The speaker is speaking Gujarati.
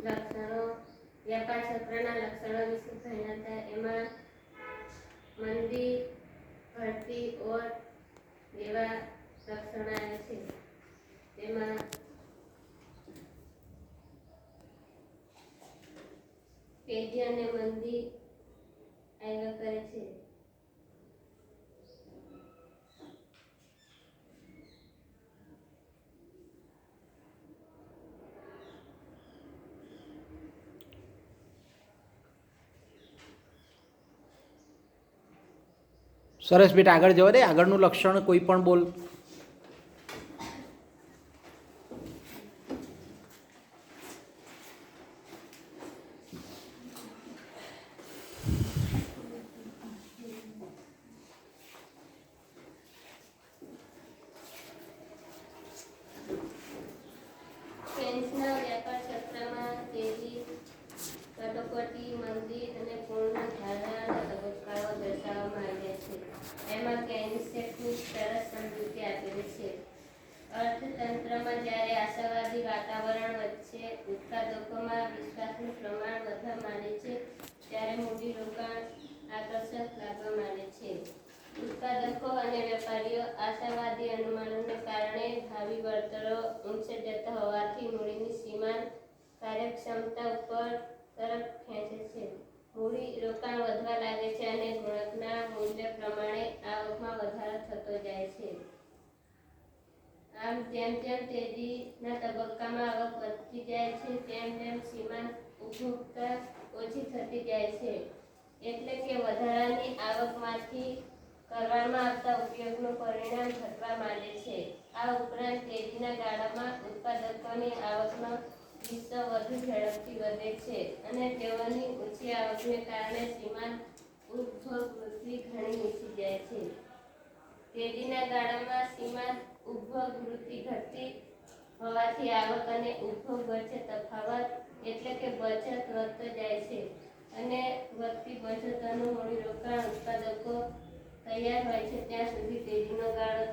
લક્ષણો વ્યાપાર ચક્રના લક્ષણો વિશે ભણ્યા હતા। એમાં મંદી, ભરતી ઓર એવા લક્ષણો આવે છે। તેમાં તેજી અને મંદી આવ્યા કરે છે। સરસ બેટા, આગળ જવા દે। આગળનું લક્ષણ કોઈ પણ બોલ। ફ્રેન્ચના વ્યાપાર ક્ષેત્રમાં તેજી, કટોકટી, મંદી અને પૂર્ણ ધારણાના તબક્કાઓ દર્શાવવામાં આવ્યા છે। એમાં કેન્સેટની સરસ સમજૂતી આપેલી છે। અર્થતંત્રમાં જ્યારે આશાવાદી વાતાવરણ વચ્ચે ઉત્પાદકોમાં વિશ્વાસનું પ્રમાણ વધવા માંડે છે, ત્યારે મૂડીરોકાણ આકર્ષક લાગવા માંડે છે। ઉત્પાદકો અને વેપારીઓ આશાવાદી અનુમાનોને કારણે ભાવિ વળતરો ઊંચે જતા હોવાથી મૂડીની સીમાંત કાર્યક્ષમતા ઉપર તરફ ખેંચે છે। મૂડી રોકાણ વધવા લાગે છે અને ગુણકના મૂલ્ય પ્રમાણે આવકમાં વધારો થતો જાય છે। આમ જેમ જેમ તેજીના તબક્કામાં આવક વધતી જાય છે, તેમ તેમ સીમાંત ઉપભોક્તા ઓછી થતી જાય છે। એટલે કે વધારાની આવકમાંથી કરવામાં આવતા ઉપયોગનું પરિણામ ઘટવા માંડે છે। આ ઉપરાંત તેજીના ગાળામાં ઉત્પાદકોની આવકનો હિસ્સો વધુ ઝડપથી વધે છે અને તેઓની ઊંચી આવકને કારણે સીમાંત ઉપભોગ વૃદ્ધિ ઘણી નીચી જાય છે। તેજીના ગાળામાં સીમાંત ઉપભોગ વૃદ્ધિ ઘટતી હોવાથી આવક અને ઉપભોગ વચ્ચે તફાવત એટલે કે બચત વધતો જાય છે અને વધતી બચતોનું મૂડીરોકાણ ઉત્પાદકો તૈયાર હોય છે ત્યાં સુધી તેજીનો ગાળો